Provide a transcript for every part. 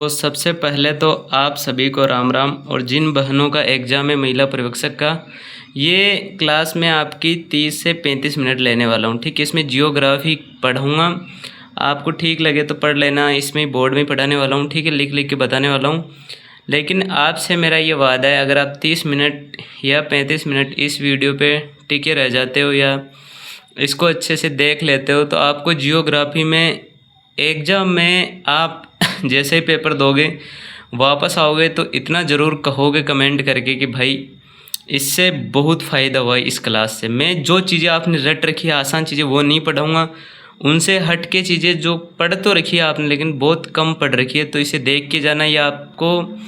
तो सबसे पहले तो आप सभी को राम राम। और जिन बहनों का एग्ज़ाम है महिला पर्यवेक्षक का, ये क्लास में आपकी 30 से 35 मिनट लेने वाला हूँ। ठीक है, इसमें जियोग्राफी पढ़ाऊँगा, आपको ठीक लगे तो पढ़ लेना। इसमें बोर्ड में पढ़ाने वाला हूँ, ठीक है, लिख लिख के बताने वाला हूँ। लेकिन आपसे मेरा ये वादा है, अगर आप 30 मिनट या 35 मिनट इस वीडियो पे टिके रह जाते हो या इसको अच्छे से देख लेते हो तो आपको जियोग्राफी में एग्ज़ाम में आप जैसे ही पेपर दोगे वापस आओगे तो इतना ज़रूर कहोगे कमेंट करके कि भाई इससे बहुत फ़ायदा हुआ इस क्लास से। मैं जो चीज़ें आपने रट रखी है आसान चीज़ें वो नहीं पढ़ाऊँगा, उनसे हट के चीज़ें जो पढ़ तो रखी है आपने लेकिन बहुत कम पढ़ रखी है, तो इसे देख के जाना। या आपको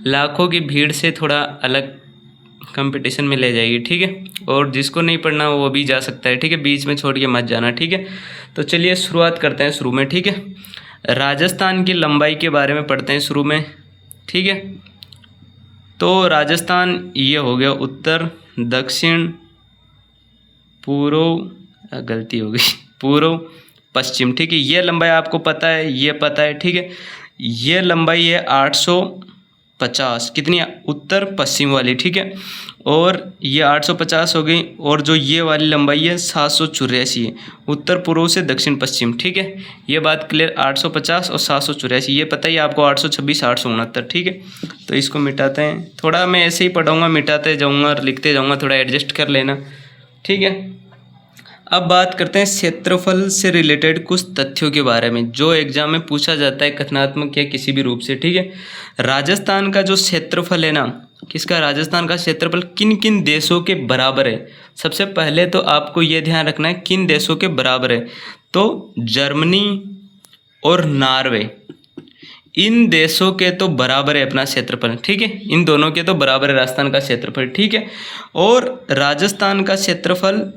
लाखों की भीड़ से थोड़ा अलग कंपटीशन में ले जाएगी, ठीक है। और जिसको नहीं पढ़ना वो भी जा सकता है, ठीक है, बीच में छोड़ के मत जाना, ठीक है। तो चलिए शुरुआत करते हैं शुरू में, ठीक है। राजस्थान की लंबाई के बारे में पढ़ते हैं शुरू में, ठीक है। तो राजस्थान ये हो गया उत्तर, दक्षिण, पूर्व, गलती हो गई, पूर्व, पश्चिम, ठीक है। ये लंबाई आपको पता है, ये पता है, ठीक है। ये लंबाई है 850, कितनी, उत्तर पश्चिम वाली, ठीक है। और ये 850 हो गई। और जो ये वाली लंबाई है 784 है, उत्तर पूर्व से दक्षिण पश्चिम, ठीक है। ये बात क्लियर, 850 और 784, ये पता ही आपको, 826, 869, ठीक है। तो इसको मिटाते हैं, थोड़ा मैं ऐसे ही पढ़ाऊँगा, मिटाते जाऊँगा और लिखते जाऊँगा, थोड़ा एडजस्ट कर लेना, ठीक है। अब बात करते हैं क्षेत्रफल से रिलेटेड कुछ तथ्यों के बारे में जो एग्जाम में पूछा जाता है कथनात्मक या किसी भी रूप से, ठीक है। राजस्थान का जो क्षेत्रफल है ना, किसका, राजस्थान का क्षेत्रफल किन किन देशों के बराबर है। सबसे पहले तो आपको ये ध्यान रखना है किन देशों के बराबर है, तो जर्मनी और नॉर्वे, इन देशों के तो बराबर है अपना क्षेत्रफल, ठीक है। इन दोनों के तो बराबर है राजस्थान का क्षेत्रफल, ठीक है। और राजस्थान का क्षेत्रफल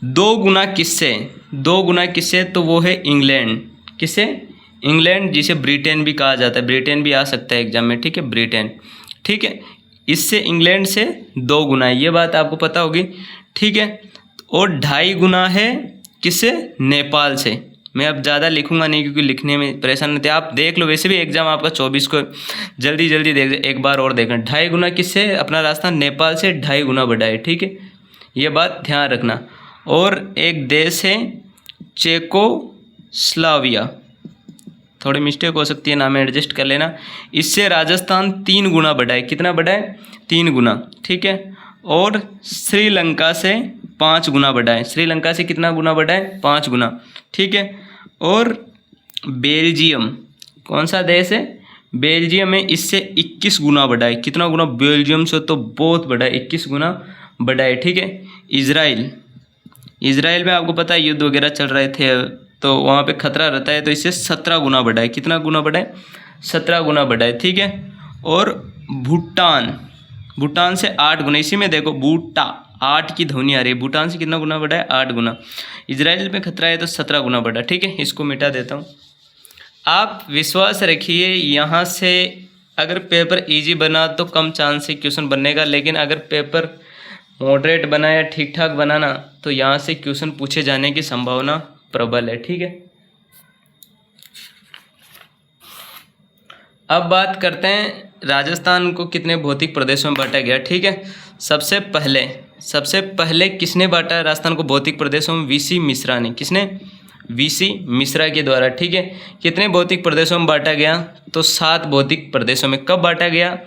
2 गुना किससे, 2 गुना किससे, तो वो है इंग्लैंड, किससे, इंग्लैंड, जिसे ब्रिटेन भी कहा जाता है, ब्रिटेन भी आ सकता है एग्जाम में, ठीक है, ब्रिटेन, ठीक है। इससे इंग्लैंड से 2 गुना है, ये बात आपको पता होगी, ठीक है। और 2.5 गुना है किससे, नेपाल से। मैं अब ज़्यादा लिखूंगा नहीं क्योंकि लिखने में परेशान होते, आप देख लो, वैसे भी एग्जाम आपका 24 को, जल्दी जल्दी देख, एक बार और देखना। 2.5 गुना किससे, अपना राजस्थान नेपाल से 2.5 गुना बड़ा है, ठीक है, ये बात ध्यान रखना। और एक देश है चेकोस्लोवाकिया, थोड़ी मिस्टेक हो सकती है, नाम में एडजस्ट कर लेना। इससे राजस्थान 3 गुना बड़ा है, कितना बड़ा है, 3 गुना, ठीक है। और श्रीलंका से 5 गुना बड़ा है, श्रीलंका से कितना गुना बड़ा है, 5 गुना, ठीक है। और बेल्जियम, कौन सा देश है, बेल्जियम है, इससे 21 गुना बड़ा है, कितना गुना, बेल्जियम से तो बहुत बड़ा है, 21 गुना बड़ा है, ठीक है। इजराइल, इजराइल में आपको पता है युद्ध वगैरह चल रहे थे तो वहाँ पे खतरा रहता है, तो इससे 17 गुना बड़ा है, कितना गुना बड़ा है, 17 गुना बड़ा है, ठीक है। और भूटान, भूटान से 8 गुना, इसी में देखो बूटा 8 की ध्वनि आ रही है, भूटान से कितना गुना बड़ा है, 8 गुना। इजराइल में खतरा है तो 17 गुना बड़ा, ठीक है। इसको मिटा देता हूँ। आप विश्वास रखिए यहाँ से अगर पेपर ईजी बना तो कम चांस है क्वेश्चन बनने का, लेकिन अगर पेपर मॉडरेट बना या ठीक ठाक बनाना तो यहाँ से क्वेश्चन पूछे जाने की संभावना प्रबल है, ठीक है। अब बात करते हैं राजस्थान को कितने भौतिक प्रदेशों में बांटा गया, ठीक है। सबसे पहले किसने बांटा राजस्थान को भौतिक प्रदेशों में, वीसी मिश्रा ने, किसने, वीसी मिश्रा के द्वारा, ठीक है। कितने भौतिक प्रदेशों में बांटा गया, तो 7 भौतिक प्रदेशों में। कब बांटा गया,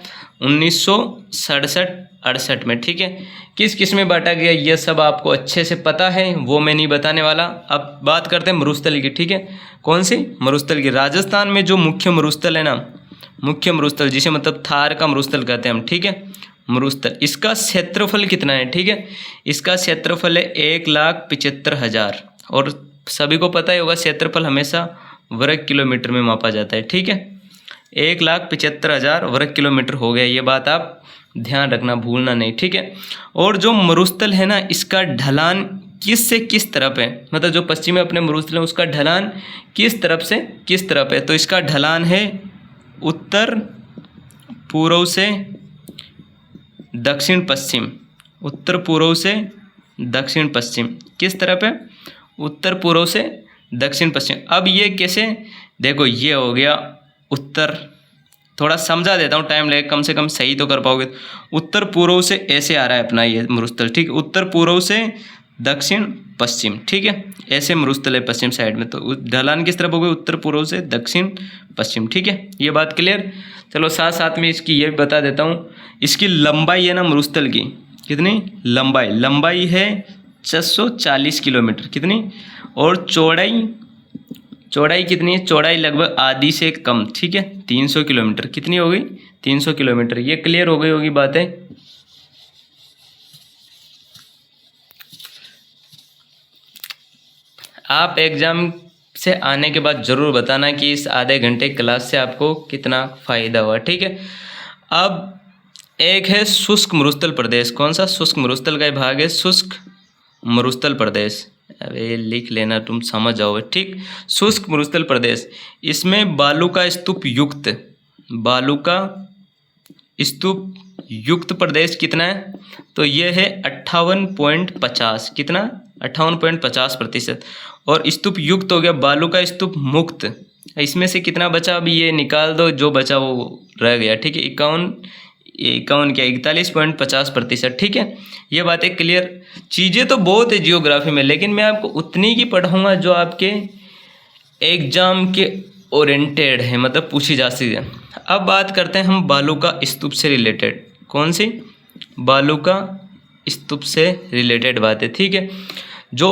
1967-68 में, ठीक है। किस किस में बांटा गया ये सब आपको अच्छे से पता है, वो मैं नहीं बताने वाला। अब बात करते हैं मरुस्थल की, ठीक है। कौन सी, मरुस्थल की। राजस्थान में जो मुख्य मरुस्थल है ना, मुख्य मरुस्थल जिसे मतलब थार का मरुस्थल कहते हैं हम, ठीक है, मरुस्थल, इसका क्षेत्रफल कितना है, ठीक है। इसका क्षेत्रफल है 1,75,000, और सभी को पता ही होगा क्षेत्रफल हमेशा वर्ग किलोमीटर में मापा जाता है, ठीक है। 1,75,000 वर्ग किलोमीटर हो गया, ये बात आप ध्यान रखना, भूलना नहीं, ठीक है। और जो मरुस्थल है ना, इसका ढलान किस से किस तरफ है, मतलब जो पश्चिम में अपने मरुस्थल है उसका ढलान किस तरफ से किस तरफ है, तो इसका ढलान है उत्तर पूर्व से दक्षिण पश्चिम, उत्तर पूर्व से दक्षिण पश्चिम, किस तरफ है, उत्तर पूर्व से दक्षिण पश्चिम। अब ये कैसे, देखो ये हो गया उत्तर, थोड़ा समझा देता हूँ, टाइम लगेगा, कम से कम सही तो कर पाओगे। उत्तर पूर्व से ऐसे आ रहा है अपना ये मरुस्थल, ठीक है। उत्तर पूर्व से दक्षिण पश्चिम, ठीक है, ऐसे मरुस्थल है पश्चिम साइड में। तो ढलान किस तरफ हो गई? उत्तर पूर्व से दक्षिण पश्चिम, ठीक है। ये बात क्लियर। चलो साथ साथ में इसकी ये भी बता देता हूँ, इसकी लंबाई है ना मरुस्थल की, कितनी लंबाई है 640 किलोमीटर, कितनी, और चौड़ाई कितनी है? चौड़ाई लगभग आधी से कम, ठीक है, 300 किलोमीटर। कितनी हो गई? 300 किलोमीटर। ये क्लियर हो गई होगी बातें। आप एग्जाम से आने के बाद ज़रूर बताना कि इस आधे घंटे क्लास से आपको कितना फ़ायदा हुआ, ठीक है। अब एक है शुष्क मरुस्थल प्रदेश। कौन सा? शुष्क मरुस्थल का भाग है शुष्क मरुस्थल प्रदेश। अबे लिख लेना, तुम समझ जाओगे, ठीक। शुष्क मरुस्थल प्रदेश, इसमें बालू का स्तूप युक्त प्रदेश कितना है? तो ये है 58.50, कितना? 58.50%। और स्तूप युक्त हो गया, बालू का स्तूप मुक्त, इसमें से कितना बचा? अभी ये निकाल दो, जो बचा वो रह गया, ठीक है। 41.50%, ठीक है। ये बातें क्लियर। चीज़ें तो बहुत है जियोग्राफी में, लेकिन मैं आपको उतनी की पढ़ाऊँगा जो आपके एग्जाम के ओरिएंटेड है, मतलब पूछी जा सकती है। अब बात करते हैं हम बालू का स्तूप से रिलेटेड। कौन सी? बालू का स्तूप से रिलेटेड बात है, ठीक है। जो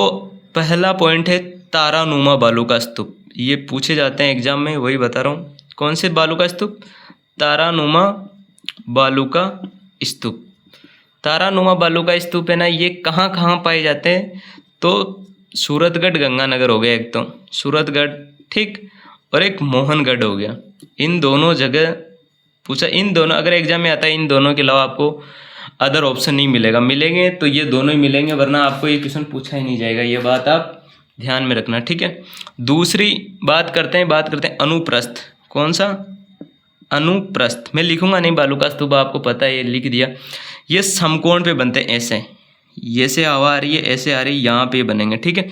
पहला पॉइंट है तारानुमा बालू का स्तूप, ये पूछे जाते हैं एग्जाम में, वही बता रहा हूँ। कौन से बालू का स्तूप? तारानुमा बालू का स्तूप। तारानुमा बालू का स्तूप है ना, ये कहाँ कहाँ पाए जाते हैं? तो सूरतगढ़ गंगानगर हो गया एक, तो सूरतगढ़, ठीक, और एक मोहनगढ़ हो गया। इन दोनों जगह पूछा, इन दोनों अगर एग्जाम में आता है, इन दोनों के अलावा आपको अदर ऑप्शन नहीं मिलेगा। मिलेंगे तो ये दोनों ही मिलेंगे, वरना आपको ये क्वेश्चन पूछा ही नहीं जाएगा। ये बात आप ध्यान में रखना, ठीक है। दूसरी बात करते हैं अनुप्रस्थ। कौन सा? अनुप्रस्थ। मैं लिखूंगा नहीं, बालू का स्तूप आपको पता है, ये लिख दिया। ये समकोण पे बनते हैं, ऐसे हवा आ रही है, ऐसे आ रही है, यहाँ पे बनेंगे, ठीक है।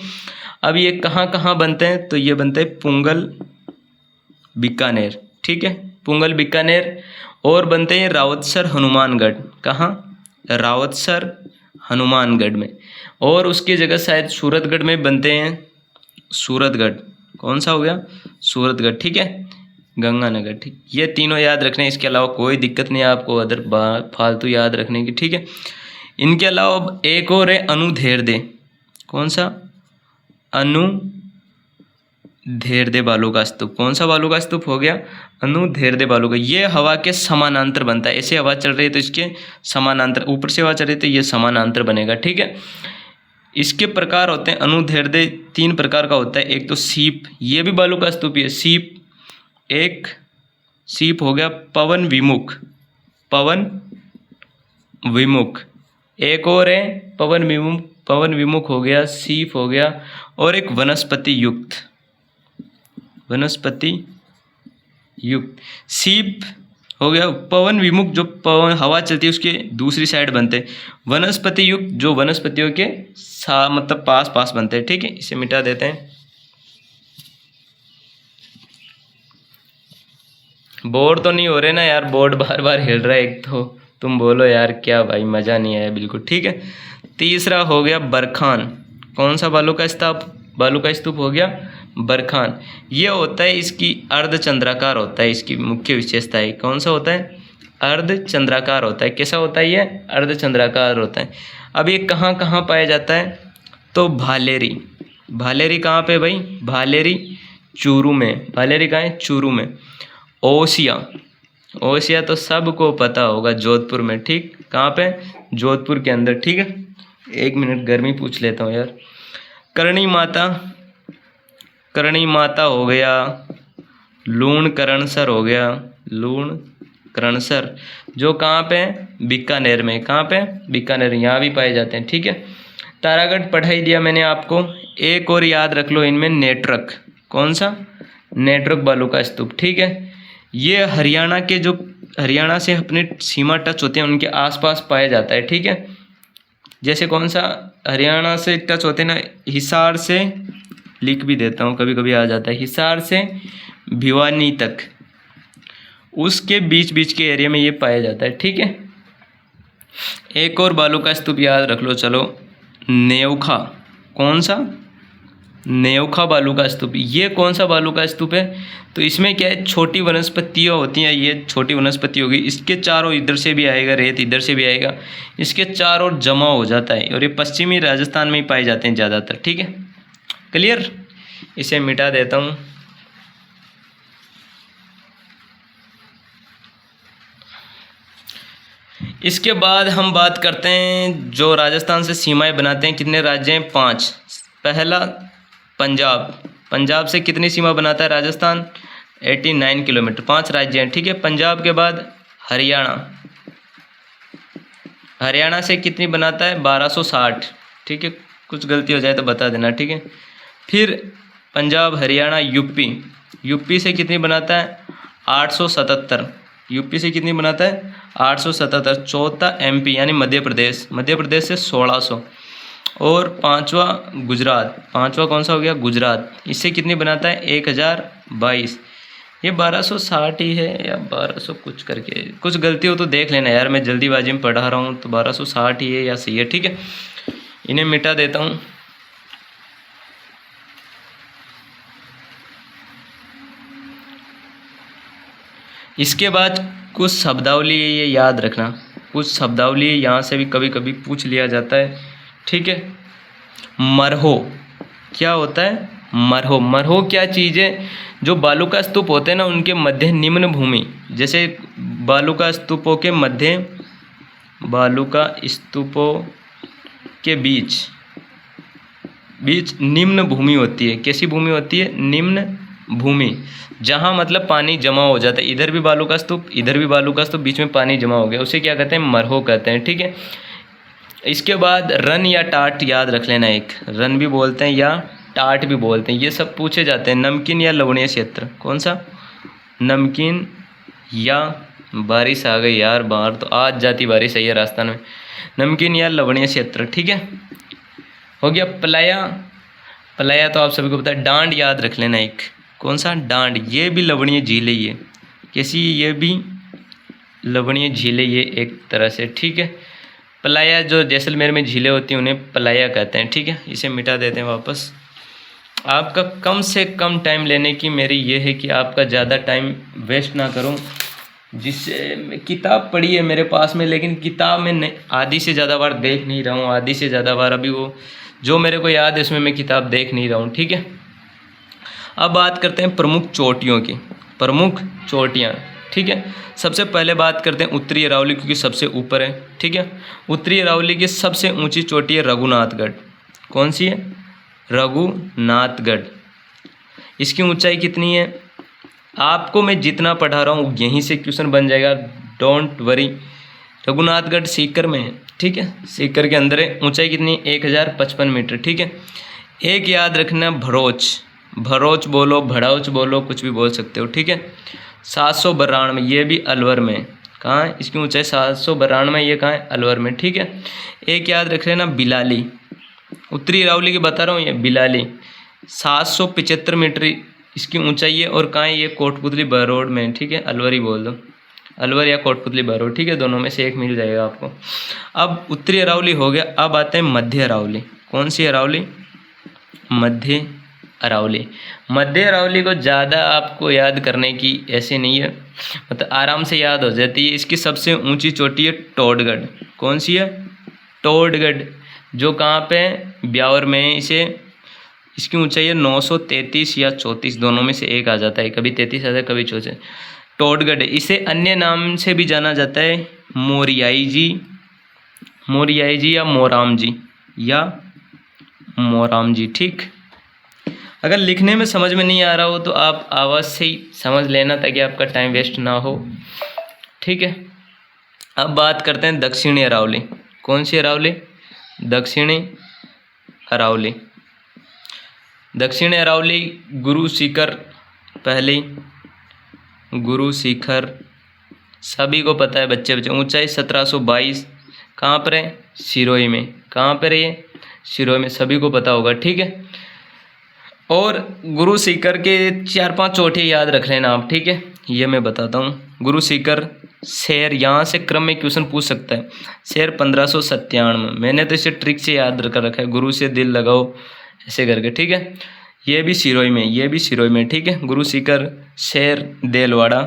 अब ये कहाँ कहाँ बनते हैं? तो ये बनते हैं पुंगल बीकानेर, ठीक है, पुंगल बीकानेर। और बनते हैं रावतसर हनुमानगढ़। कहाँ? रावतसर हनुमानगढ़ में। और उसकी जगह शायद सूरतगढ़ में बनते हैं, सूरतगढ़। कौन सा हो गया? सूरतगढ़, ठीक है, गंगानगर, ठीक। ये तीनों याद रखने, इसके अलावा कोई दिक्कत नहीं है आपको अदर फालतू याद रखने की, ठीक है। इनके अलावा एक और है अनुधेरदे। कौन सा? अनुधेरदे बालू का स्तूप। कौन सा बालू का स्तूप हो गया? अनुधेरदे बालू का। ये हवा के समानांतर बनता है, ऐसे हवा चल रही है तो इसके समानांतर, ऊपर से हवा चल रही है तो ये समानांतर बनेगा, ठीक है। इसके प्रकार होते हैं अनुधेरदे, 3 प्रकार का होता है। एक तो सीप, ये भी बालू का स्तूप है, सीप। एक सीप हो गया पवन विमुख। एक और है पवन विमुख हो गया, सीप हो गया। और एक वनस्पति युक्त सीप हो गया। पवन विमुख जो पवन हवा चलती है उसके दूसरी साइड बनते हैं। वनस्पति युक्त जो वनस्पतियों के मतलब पास बनते हैं, ठीक है। इसे मिटा देते हैं। बोर तो नहीं हो रहे ना यार? बोर्ड बार बार हिल रहा है एक, तो तुम बोलो यार क्या भाई, मज़ा नहीं आया बिल्कुल, ठीक है। तीसरा हो गया बरखान। कौन सा बालू का स्तूप हो गया? बरखान। ये होता है, इसकी अर्धचंद्राकार होता है, इसकी मुख्य विशेषता है। कौन सा होता है? अर्धचंद्राकार होता है। कैसा होता है ये? अर्धचंद्राकार होता है। अब ये कहाँ कहाँ पाया जाता है? तो भालेरी कहाँ पे भाई? भालेरी चूरू में। भालेरी कहाँ है? चूरू में। ओसिया तो सबको पता होगा, जोधपुर में, ठीक। कहाँ पे? जोधपुर के अंदर, ठीक है। 1 मिनट गर्मी पूछ लेता हूँ यार। करणी माता हो गया, लूणकरणसर हो गया, लूणकरणसर जो कहाँ पे? बीकानेर में। कहाँ पे? बीकानेर, यहाँ भी पाए जाते हैं, ठीक है। तारागढ़ पढ़ाई दिया मैंने आपको। एक और याद रख लो इनमें, नेत्रक। कौन सा? नेत्रक बालू का स्तूप, ठीक है। ये हरियाणा से अपने सीमा टच होते हैं, उनके आसपास पाया जाता है, ठीक है। जैसे कौन सा हरियाणा से टच होते हैं ना, हिसार से, लिख भी देता हूँ, कभी कभी आ जाता है, हिसार से भिवानी तक, उसके बीच बीच के एरिया में ये पाया जाता है, ठीक है। एक और बालू का स्तूप याद रख लो, चलो, नेवखा। कौन सा? नेवखा बालू का स्तूप। ये कौन सा बालू का स्तूप है? तो इसमें क्या है, छोटी वनस्पतियाँ होती हैं, ये छोटी वनस्पति होगी, इसके चारों इधर से भी आएगा रेत, इधर से भी आएगा, इसके चारों जमा हो जाता है, और ये पश्चिमी राजस्थान में ही पाए जाते हैं ज़्यादातर, ठीक है। क्लियर? इसे मिटा देता हूँ। इसके बाद हम बात करते हैं जो राजस्थान से सीमाएं बनाते हैं, कितने राज्य हैं? 5। पहला पंजाब। पंजाब से कितनी सीमा बनाता है राजस्थान? 89 किलोमीटर। 5 राज्य हैं, ठीक है। पंजाब के बाद हरियाणा। हरियाणा से कितनी बनाता है? 1260, ठीक है। कुछ गलती हो जाए तो बता देना, ठीक है। फिर पंजाब, हरियाणा, यूपी। यूपी से कितनी बनाता है? 877। यूपी से कितनी बनाता है? 877। चौथा एमपी यानी मध्य प्रदेश। मध्य प्रदेश से 1600। और पांचवा गुजरात। पांचवा कौन सा हो गया? गुजरात। इससे कितनी बनाता है? 1022। ये 1260 ही है या 1200 कुछ करके, कुछ गलती हो तो देख लेना यार, मैं जल्दीबाजी में पढ़ा रहा हूँ, तो 1260 ही है या सही है, ठीक है। इन्हें मिटा देता हूँ। इसके बाद कुछ शब्दावली है, ये याद रखना। कुछ शब्दावली यहाँ से भी कभी कभी पूछ लिया जाता है, ठीक है। मरहो क्या होता है? मरहो। मरहो क्या चीज़ है? जो बालू का स्तूप होते हैं ना, उनके मध्य निम्न भूमि, जैसे बालू का स्तूपों के मध्य, बालू का स्तूपों के बीच बीच निम्न भूमि होती है। कैसी भूमि होती है? निम्न भूमि, जहाँ मतलब पानी जमा हो जाता है। इधर भी बालू का स्तूप, इधर भी बालू का स्तूप, बीच में पानी जमा हो गया, उसे क्या कहते हैं? मरहो कहते हैं, ठीक है। इसके बाद रन या टाट याद रख लेना। एक रन भी बोलते हैं या टाट भी बोलते हैं, ये सब पूछे जाते हैं। नमकीन या लवणीय क्षेत्र। कौन सा? नमकीन या, बारिश आ गई यार बाहर, तो आज जाती बारिश सही है राजस्थान में। नमकीन या लवणीय क्षेत्र, ठीक है। हो गया पलाया। पलाया तो आप सभी को पता है। डांड याद रख लेना एक। कौन सा? डांड। ये भी लवणीय झील है। ये कैसी? ये भी लवणीय झील है, ये एक तरह से, ठीक है। पलाया जो जैसलमेर में झीलें होती हैं उन्हें पलाया कहते हैं, ठीक है। इसे मिटा देते हैं वापस। आपका कम से कम टाइम लेने की मेरी ये है कि आपका ज़्यादा टाइम वेस्ट ना करूं, जिससे किताब पढ़ी है मेरे पास में, लेकिन किताब में आधी से ज़्यादा बार देख नहीं रहा हूँ। आधी से ज़्यादा बार अभी वो जो मेरे को याद है उसमें मैं किताब देख नहीं रहा हूँ, ठीक है। अब बात करते हैं प्रमुख चोटियों की। प्रमुख चोटियाँ, ठीक है। सबसे पहले बात करते हैं उत्तरी अरावली, क्योंकि सबसे ऊपर है, ठीक है। उत्तरी अरावली की सबसे ऊंची चोटी है रघुनाथगढ़। कौन सी है? रघुनाथगढ़। इसकी ऊंचाई कितनी है? आपको मैं जितना पढ़ा रहा हूँ यहीं से क्वेश्चन बन जाएगा, डोंट वरी। रघुनाथगढ़ सीकर में है, ठीक है। सीकर के अंदर है। ऊंचाई कितनी? 1055 मीटर, ठीक है। एक याद रखना, भरोच। भरोच बोलो, भड़ौच बोलो, कुछ भी बोल सकते हो, ठीक है। 792, ये भी अलवर में। कहाँ है? इसकी ऊंचाई 792, ये कहाँ है? अलवर में, ठीक है। एक याद रख लेना, बिलाली। उत्तरी अरावली की बता रहा हूँ, ये बिलाली 775 मीटर इसकी ऊंचाई है, और कहाँ है? ये कोटपुतली बरोड में, ठीक है। अलवर ही बोल दो, अलवर या कोटपुतली बरोड, ठीक है। दोनों में से एक मिल जाएगा आपको। अब उत्तरी अरावली हो गया। अब आते हैं मध्य अरावली। कौन सी अरावली? मध्य अरावली। मध्य अरावली को ज़्यादा आपको याद करने की ऐसे नहीं है, मतलब आराम से याद हो जाती है। इसकी सबसे ऊंची चोटी है टोडगढ़। कौन सी है? टोडगढ़, जो कहाँ पे है? ब्यावर में है। इसकी ऊंचाई है 933 या 34, दोनों में से एक आ जाता है, कभी 33 आता है कभी 34। टोडगढ़। इसे अन्य नाम से भी जाना जाता है, मोरियाई जी, मोरियाई जी या मोराम जी, या मोराम जी, ठीक। अगर लिखने में समझ में नहीं आ रहा हो तो आप आवाज़ से ही समझ लेना, ताकि आपका टाइम वेस्ट ना हो, ठीक है। अब बात करते हैं दक्षिणी अरावली। कौन सी अरावली? दक्षिणी अरावली। दक्षिणी अरावली गुरु शिखर, पहली गुरु शिखर सभी को पता है, बच्चे बच्चे। ऊंचाई 1722, कहाँ पर है? सिरोही में। कहाँ पर है ये? सिरोही में, सभी को पता होगा, ठीक है। और गुरु शिखर के 4-5 चोटियाँ याद रख लेना आप, ठीक है। ये मैं बताता हूँ। गुरु सीकर शेर, यहाँ से क्रम में क्वेश्चन पूछ सकता है। शेर 1597, मैंने तो इसे ट्रिक से याद कर रखा है, गुरु से दिल लगाओ ऐसे करके, ठीक है। ये भी सिरोही में, ये भी सिरोही में, ठीक है। गुरु सीकर शेर देलवाड़ा,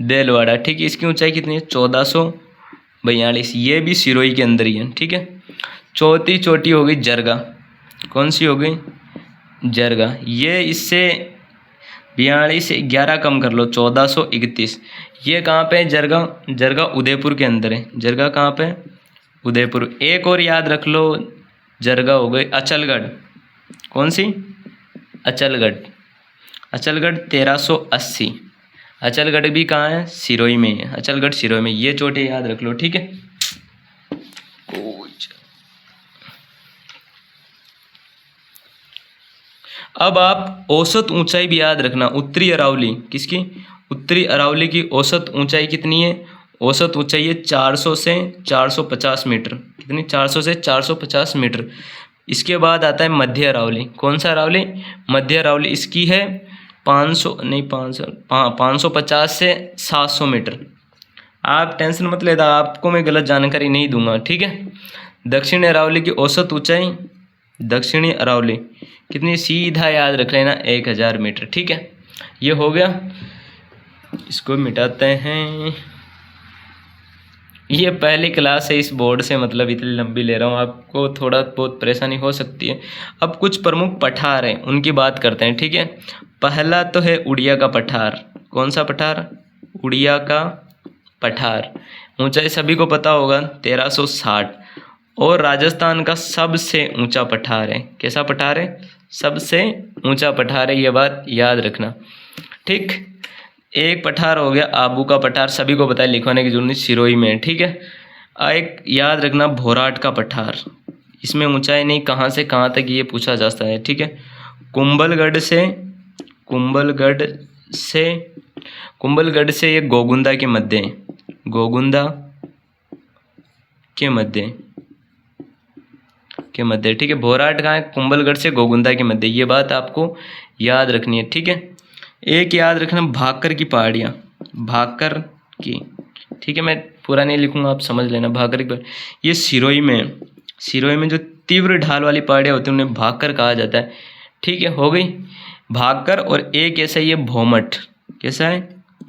देलवाड़ा, ठीक है। इसकी ऊंचाई कितनी है? 1442, ये भी सिरोही के अंदर ही है, ठीक है। चौथी चोटी हो गई जरगा, कौन सी हो गई? जरगा। ये इससे 42 से 11 कम कर लो, 1431। ये कहाँ पे है? जरगा, जरगा उदयपुर के अंदर है। जरगा कहाँ पे? उदयपुर। एक और याद रख लो, जरगा हो गई अचलगढ़, कौन सी? अचलगढ़। अचलगढ़ 1380, अचलगढ़ भी कहाँ है? सिरोही में है, अचलगढ़ सिरोही में। ये चोटी याद रख लो, ठीक है। अब आप औसत ऊंचाई भी याद रखना। उत्तरी अरावली, किसकी? उत्तरी अरावली की औसत ऊंचाई कितनी है? औसत ऊंचाई है 400 से 450 मीटर। कितनी? 400 से 450 मीटर। इसके बाद आता है मध्य अरावली, कौन सा अरावली? मध्य अरावली, इसकी है 550 से 700 मीटर। आप टेंशन मत लेना, आपको मैं गलत जानकारी नहीं दूंगा, ठीक है। दक्षिणी अरावली की औसत ऊंचाई, दक्षिणी अरावली कितनी? सीधा याद रख लेना 1000 मीटर, ठीक है। ये हो गया, इसको मिटाते हैं। ये पहली क्लास है इस बोर्ड से, मतलब इतनी लंबी ले रहा हूँ, आपको थोड़ा बहुत परेशानी हो सकती है। अब कुछ प्रमुख पठार हैं, उनकी बात करते हैं, ठीक है। पहला तो है उड़िया का पठार, कौन सा पठार? उड़िया का पठार। ऊंचाई सभी को पता होगा 1360, और राजस्थान का सबसे ऊंचा पठार है। कैसा पठार है? सबसे ऊंचा पठार है, ये बात याद रखना, ठीक। एक पठार हो गया आबू का पठार, सभी को पता है, लिखवाने की जरूरत नहीं, सिरोही में, ठीक है। एक याद रखना भोराट का पठार, इसमें ऊंचाई नहीं, कहाँ से कहाँ तक ये पूछा जाता है, ठीक है। कुंभलगढ़ से, कुंभलगढ़ से ये गोगुंदा के मध्य है, गोगुंदा के मध्य ठीक है। भोराट कहाँ है? कुंभलगढ़ से गोगुंदा के मध्य, ये बात आपको याद रखनी है, ठीक है। एक याद रखना भाकर की पहाड़ियाँ, भाकर की, ठीक है। मैं पूरा नहीं लिखूंगा, आप समझ लेना। भाकर की, ये सिरोही में, सिरोही में जो तीव्र ढाल वाली पहाड़ियाँ होती हैं उन्हें भाकर कहा जाता है, ठीक है। हो गई भाकर। और एक ऐसा ही है भोमट, कैसा है?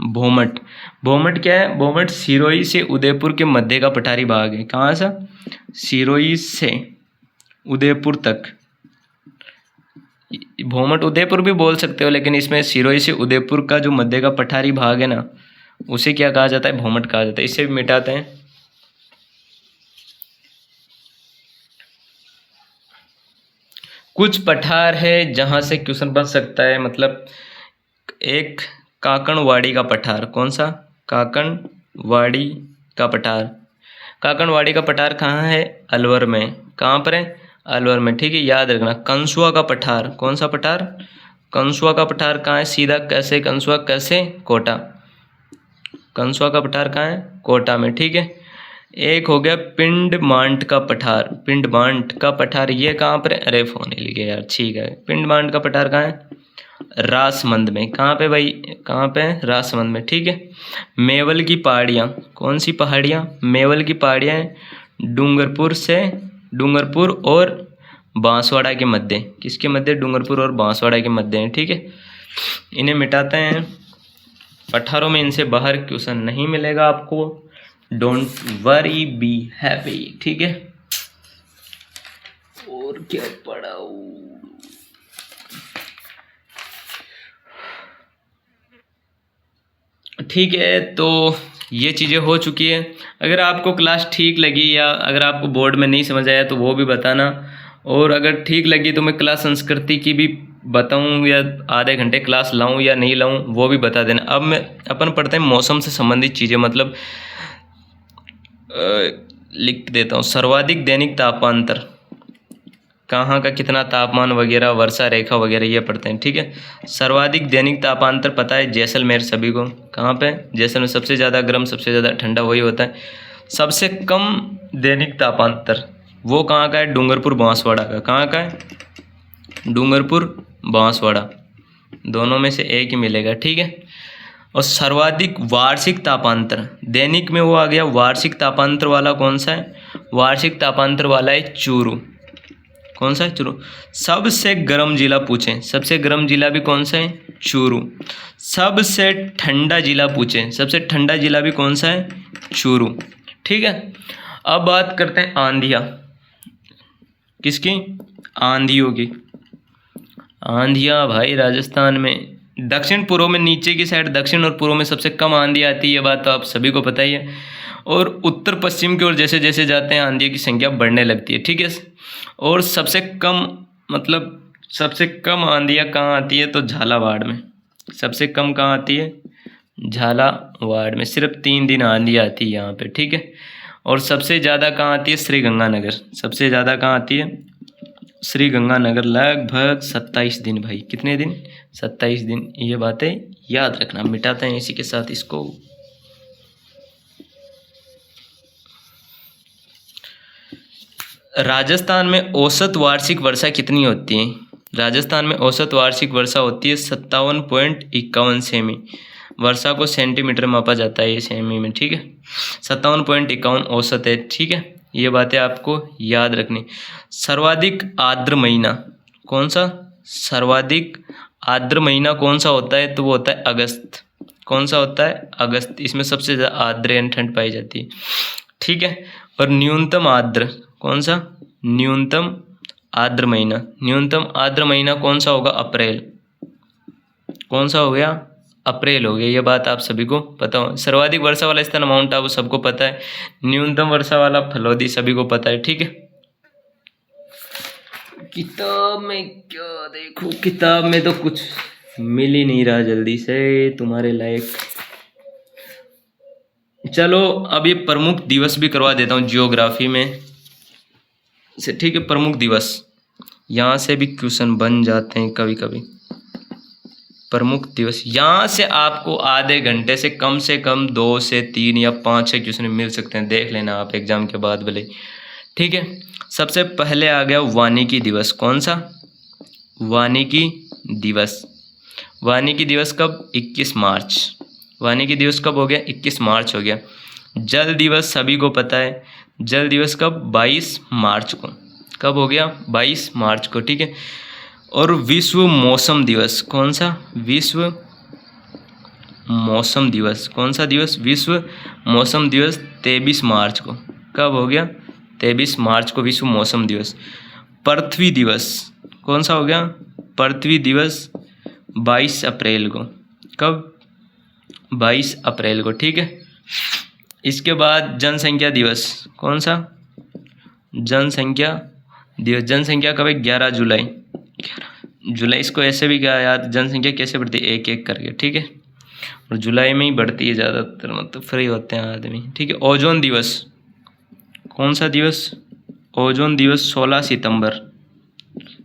भोमट। भोमट क्या है? भोमट सिरोही से उदयपुर के मध्य का पठारी भाग है। कहाँ सा? सिरोही से उदयपुर तक। भोमट उदयपुर भी बोल सकते हो, लेकिन इसमें सिरोही से उदयपुर का जो मध्य का पठारी भाग है ना, उसे क्या कहा जाता है? भोमट कहा जाता है। इसे भी मिटाते हैं। कुछ पठार है जहां से क्वेश्चन बन सकता है, मतलब एक काकणवाड़ी का पठार, कौन सा? काकणवाड़ी का पठार। काकणवाड़ी का पठार कहाँ है? अलवर में। कहाँ पर है? अलवर में, ठीक है, याद रखना। कंसुआ का पठार, कौन सा पठार? कंसुआ का पठार कहाँ है? सीधा कैसे? कंसुआ कैसे? कोटा। कंसुआ का पठार कहाँ है? कोटा में, ठीक है। एक हो गया पिंडमांट का पठार, पिंडमांट का पठार, ये कहाँ पर है? अरे फोन ही लिखे यार, ठीक है। पिंडमांट का पठार कहाँ है? रासमंद में। कहाँ पे भाई? कहाँ पे? रासमंद में, ठीक है। मेवल की पहाड़ियाँ, कौन सी पहाड़ियाँ? मेवल की पहाड़ियाँ डूंगरपुर और बांसवाड़ा के मध्य। किसके मध्य? डूंगरपुर और बांसवाड़ा के मध्य है, ठीक है। इन्हें मिटाते हैं। पठारों में इनसे बाहर क्वेश्चन नहीं मिलेगा आपको, डोंट वरी, बी हैप्पी, ठीक है। और क्या पढ़ाऊं? ठीक है, तो ये चीज़ें हो चुकी है। अगर आपको क्लास ठीक लगी या अगर आपको बोर्ड में नहीं समझ आया तो वो भी बताना, और अगर ठीक लगी तो मैं क्लास संस्कृति की भी बताऊं या आधे घंटे क्लास लाऊं या नहीं लाऊं, वो भी बता देना। अब मैं अपन पढ़ते हैं मौसम से संबंधित चीज़ें, मतलब लिख देता हूँ। सर्वाधिक दैनिक तापांतर, कहाँ का कितना तापमान वगैरह, वर्षा रेखा वगैरह, ये पढ़ते हैं, ठीक है। सर्वाधिक दैनिक तापांतर पता है, जैसलमेर सभी को। कहाँ पे? जैसलमेर। सबसे ज़्यादा गर्म, सबसे ज़्यादा ठंडा वही होता है। सबसे कम दैनिक तापांतर वो कहाँ का है? डूंगरपुर बांसवाड़ा का। कहाँ का है? डूंगरपुर बांसवाड़ा। दोनों में से एक ही मिलेगा, ठीक है। और सर्वाधिक वार्षिक तापांतर, दैनिक में वो आ गया, वार्षिक तापांतर वाला कौन सा है? वार्षिक तापांतर वाला है चूरू। कौन सा है? चूरू। सबसे गर्म जिला पूछें, सबसे गर्म जिला भी कौन सा है? चूरू। सबसे ठंडा जिला पूछें, सबसे ठंडा जिला भी कौन सा है? चूरू, ठीक है। अब बात करते हैं आंधियाँ, किसकी? आंधियों की। आंधियाँ भाई राजस्थान में दक्षिण पूर्व में, नीचे की साइड दक्षिण और पूर्व में सबसे कम आंधी आती है, ये बात तो आप सभी को पता ही है। और उत्तर पश्चिम की ओर जैसे जैसे जाते हैं आंधियों की संख्या बढ़ने लगती है, ठीक है। और सबसे कम, मतलब सबसे कम आंधियाँ कहाँ आती है? तो झालावाड़ में। सबसे कम कहाँ आती है? झालावाड़ में। सिर्फ 3 दिन आंधी आती है यहाँ पे, ठीक है। और सबसे ज़्यादा कहाँ आती है? श्रीगंगानगर। सबसे ज़्यादा कहाँ आती है? श्रीगंगानगर, लगभग 27 दिन भाई। कितने दिन? 27 दिन। ये बातें याद रखना। मिटाते हैं इसी के साथ इसको। राजस्थान में औसत वार्षिक वर्षा कितनी होती है? राजस्थान में औसत वार्षिक वर्षा होती है 57.51 सेमी। वर्षा को सेंटीमीटर में मापा जाता है, ये सेमी में, ठीक है। 57.51 औसत है, ठीक है। ये बातें आपको याद रखनी। सर्वाधिक आर्द्र महीना कौन सा? सर्वाधिक आर्द्र महीना कौन सा होता है? तो वो होता है अगस्त। कौन सा होता है? अगस्त। इसमें सबसे ज़्यादा आर्द्र यानी ठंड पाई जाती है, ठीक है। और न्यूनतम आर्द्र कौन सा? न्यूनतम आर्द्र महीना, न्यूनतम आर्द्र महीना कौन सा होगा? अप्रैल। कौन सा हो गया? अप्रैल हो गया। ये बात आप सभी को पता हो। सर्वाधिक वर्षा वाला स्थान माउंट आबू, सबको पता है। न्यूनतम वर्षा वाला फलोदी, सभी को पता है, ठीक है। किताब में क्या देखो, किताब में तो कुछ मिल ही नहीं रहा जल्दी से तुम्हारे लायक। चलो अब ये प्रमुख दिवस भी करवा देता हूँ जियोग्राफी में से, ठीक है। प्रमुख दिवस, यहाँ से भी क्वेश्चन बन जाते हैं कभी कभी। प्रमुख दिवस, यहाँ से आपको आधे घंटे से कम 2 से 3 या 5-6 क्वेश्चन मिल सकते हैं, देख लेना आप एग्जाम के बाद भले, ठीक है। सबसे पहले आ गया वानिकी दिवस। कौन सा? वानिकी दिवस। वानिकी दिवस कब? 21 मार्च। वानिकी दिवस कब हो गया? 21 मार्च हो गया। जल दिवस सभी को पता है। जल दिवस कब? 22 मार्च को। कब हो गया? 22 मार्च को, ठीक है। और विश्व मौसम दिवस कौन सा? विश्व मौसम दिवस। कौन सा दिवस? विश्व मौसम दिवस 23 मार्च को। कब हो गया? 23 मार्च को विश्व मौसम दिवस। पृथ्वी दिवस कौन सा हो गया? पृथ्वी दिवस 22 अप्रैल को। कब? 22 अप्रैल को, ठीक है। इसके बाद जनसंख्या दिवस कौन सा? जनसंख्या दिवस। जनसंख्या कब है? 11 जुलाई। जुलाई, इसको ऐसे भी क्या याद, जनसंख्या कैसे बढ़ती है? एक एक करके, ठीक है। और जुलाई में ही बढ़ती है ज़्यादातर, मतलब फ्री होते हैं आदमी, ठीक है। ओजोन दिवस कौन सा दिवस? ओजोन दिवस 16 सितंबर।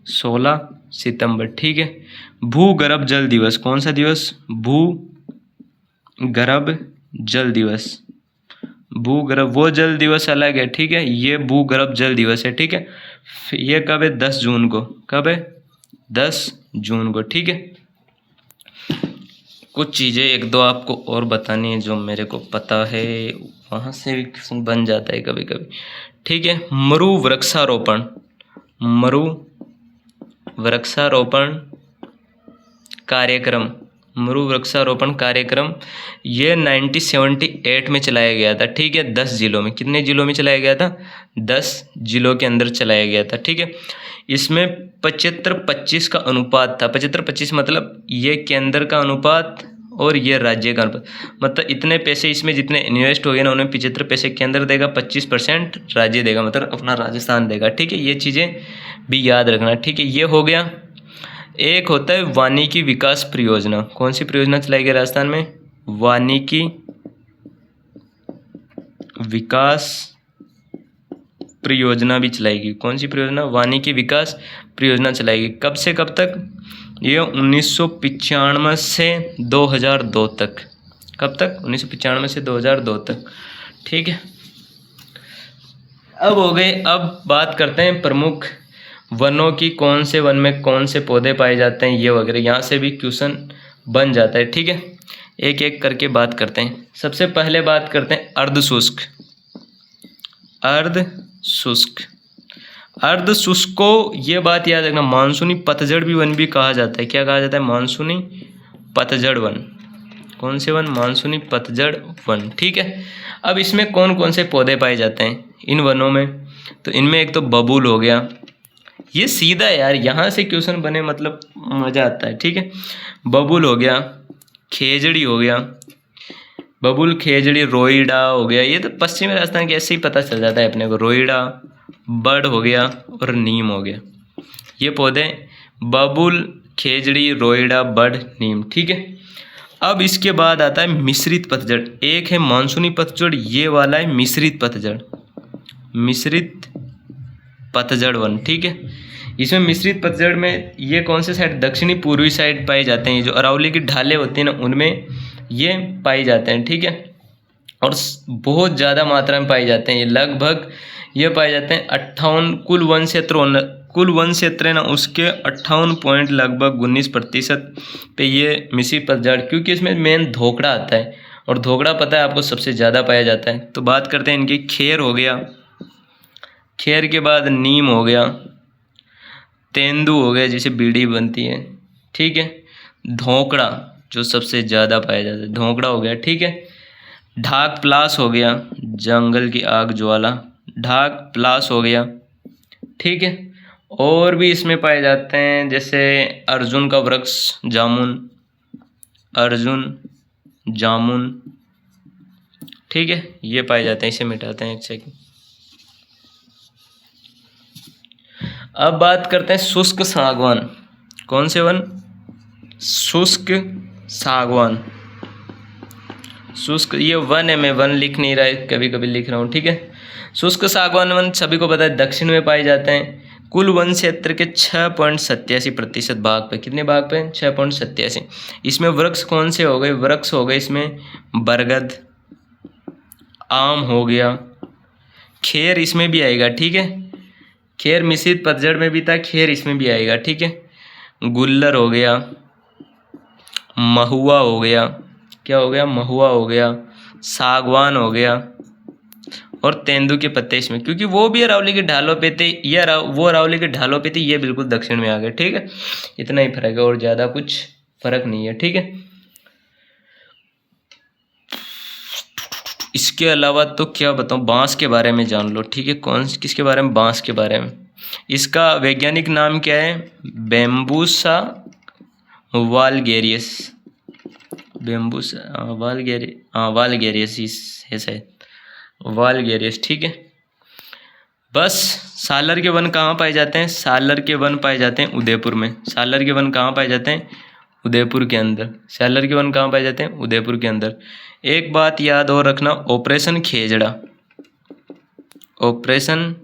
16 सितंबर, ठीक है। भूगर्भ जल दिवस कौन सा दिवस? भूगर्भ जल दिवस। भूगर्भ, वो जल दिवस अलग है, ठीक है। ये भूगर्भ जल दिवस है, ठीक है। ये कब है? 10 जून को। कब है? 10 जून को, ठीक है। कुछ चीज़ें 1-2 आपको और बतानी है जो मेरे को पता है, वहाँ से भी क्वेश्चन बन जाता है कभी कभी, ठीक है। मरु वृक्षारोपण, मरु वृक्षारोपण कार्यक्रम, मरु वृक्षारोपण कार्यक्रम ये 1978 में चलाया गया था, ठीक है। 10 जिलों में। कितने जिलों में चलाया गया था? 10 जिलों के अंदर चलाया गया था, ठीक है। इसमें 75-25 का अनुपात था। 75-25 मतलब ये केंद्र का अनुपात और ये राज्य का अनुपात, मतलब इतने पैसे इसमें जितने इन्वेस्ट हो गए ना, उन्हें 75 पैसे केंद्र देगा, 25% राज्य देगा, मतलब अपना राजस्थान देगा, ठीक है। ये चीज़ें भी याद रखना, ठीक है। ये हो गया। एक होता है वानिकी विकास परियोजना। कौन सी परियोजना चलाई गई राजस्थान में? वानिकी विकास परियोजना भी चलाएगी। कौन सी परियोजना? वानिकी विकास परियोजना चलाएगी। कब से कब तक? ये 1995 से 2002 तक। कब तक? 1995 से 2002 तक, ठीक है। अब हो गए। अब बात करते हैं प्रमुख वनों की कौन से वन में कौन से पौधे पाए जाते हैं, ये वगैरह यहाँ से भी क्वेश्चन बन जाता है। ठीक है, एक एक करके बात करते हैं। सबसे पहले बात करते हैं अर्धशुष्क। अर्धशुष्क, अर्धशुष्क को ये बात याद रखना, मानसूनी पतझड़ भी वन भी कहा जाता है। क्या कहा जाता है? मानसूनी पतझड़ वन। कौन से वन? मानसूनी पतझड़ वन। ठीक है, अब इसमें कौन कौन से पौधे पाए जाते हैं इन वनों में? तो इनमें एक तो बबूल हो गया, ये सीधा है यार, यहाँ से क्वेश्चन बने मतलब मज़ा आता है। ठीक है, बबूल हो गया, खेजड़ी हो गया, बबूल खेजड़ी, रोईड़ा हो गया, ये तो पश्चिमी राजस्थान के ऐसे ही पता चल जाता है अपने को। रोईड़ा, बड़ हो गया और नीम हो गया, ये पौधे बबूल, खेजड़ी, रोईड़ा, बड़, नीम। ठीक है, अब इसके बाद आता है मिश्रित पतझड़। एक है मानसूनी पतझड़, ये वाला है मिश्रित पतझड़, मिश्रित पतझड़ वन। ठीक है, इसमें मिश्रित पतझड़ में ये कौन से साइड? दक्षिणी पूर्वी साइड पाए जाते हैं। जो अरावली की ढालें होती हैं ना, उनमें ये पाए जाते हैं। ठीक है, और बहुत ज़्यादा मात्रा में पाए जाते हैं। ये लगभग ये पाए जाते हैं 58 कुल वन क्षेत्र है ना, उसके 58 पॉइंट लगभग 19% पे ये मिश्रित पतझड़, क्योंकि इसमें मेन धोकड़ा आता है, और धोकड़ा पता है आपको सबसे ज़्यादा पाया जाता है। तो बात करते हैं इनकी। खेर हो गया, खेर के बाद नीम हो गया, तेंदू हो गया जिसे बीड़ी बनती है। ठीक है, धोकड़ा जो सबसे ज़्यादा पाया जाता है, धोकड़ा हो गया। ठीक है, ढाक प्लास हो गया, जंगल की आग ज्वाला, ढाक प्लास हो गया। ठीक है, और भी इसमें पाए जाते हैं जैसे अर्जुन का वृक्ष, जामुन, अर्जुन, जामुन। ठीक है, ये पाए जाते हैं। इसे मिटाते हैं एक सेकंड। अब बात करते हैं शुष्क सागवान। कौन से वन? शुष्क सागवान। शुष्क, ये वन है, मैं वन लिख नहीं रहा है, कभी कभी लिख रहा हूँ। ठीक है, शुष्क सागवान वन सभी को पता है दक्षिण में पाए जाते हैं। कुल वन क्षेत्र के 6.87% भाग पे, कितने भाग पे? 6.87। इसमें वृक्ष कौन से हो गए? वृक्ष हो गए इसमें बरगद, आम हो गया, खेर इसमें भी आएगा। ठीक है, खेर मिश्रित पतझड़ में भी था, खेर इसमें भी आएगा। ठीक है, गुल्लर हो गया, महुआ हो गया, क्या हो गया? महुआ हो गया, सागवान हो गया, और तेंदू के पत्ते इसमें, क्योंकि वो भी अरावली के ढालों पे थे, ये वो अरावली के ढालों पे थे, ये बिल्कुल दक्षिण में आ गए। ठीक है, इतना ही फर्क है और ज़्यादा कुछ फर्क नहीं है। ठीक है, इसके अलावा तो क्या बताऊँ, बांस के बारे में जान लो। ठीक है, किसके बारे में? बांस के बारे में। इसका वैज्ञानिक नाम क्या है? बैम्बूसा वालगेरियस, बैम्बूसा वालगेरियस है शायद, वालगेरियस। ठीक है, बस सालर के वन कहाँ पाए जाते हैं? सालर के वन पाए जाते हैं उदयपुर में। सालर के वन कहाँ पाए जाते हैं? उदयपुर के अंदर। सालर के वन कहाँ पाए जाते हैं? उदयपुर के अंदर। एक बात याद और रखना, ऑपरेशन खेजड़ा, ऑपरेशन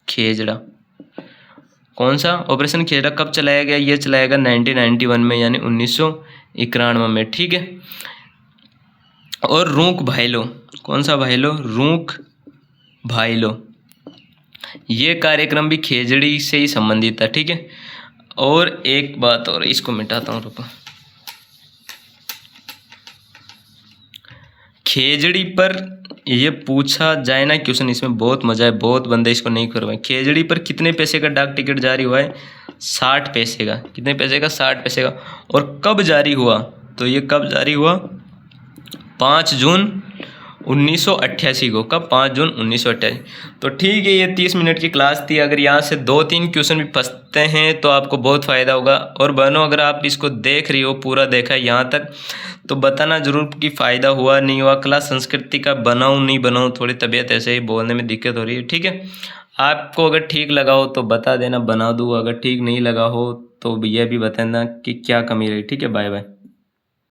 खेजड़ा कौन सा? ऑपरेशन खेजड़ा कब चलाया गया? ये चलाया गया 1991 में, यानी 1991 में। ठीक है, और रूंक भाइलो, कौन सा भाइलो? रूंक भाइलो, ये कार्यक्रम भी खेजड़ी से ही संबंधित था। ठीक है, और एक बात और, इसको मिटाता हूँ, रुको। खेजड़ी पर ये पूछा जाए ना क्वेश्चन, इसमें बहुत मजा है, बहुत बंदे इसको नहीं करवाए। खेजड़ी पर कितने पैसे का डाक टिकट जारी हुआ है? 60 पैसे का। कितने पैसे का? 60 पैसे का। और कब जारी हुआ? तो ये कब जारी हुआ? 5 जून 1988 को। कब? 5 जून 1988। तो ठीक है, ये 30 मिनट की क्लास थी। अगर यहाँ से 2-3 क्वेश्चन भी फंसते हैं तो आपको बहुत फ़ायदा होगा। और बहनों, अगर आप इसको देख रही हो, पूरा देखा है यहाँ तक, तो बताना ज़रूर कि फ़ायदा हुआ नहीं हुआ। क्लास संस्कृति का बनाऊँ नहीं बनाऊँ, थोड़ी तबीयत ऐसे ही बोलने में दिक्कत हो रही है। ठीक है, आपको अगर ठीक लगा हो तो बता देना, बना दूँ। अगर ठीक नहीं लगा हो तो यह भी बताना कि क्या कमी रही। ठीक है, बाय बाय।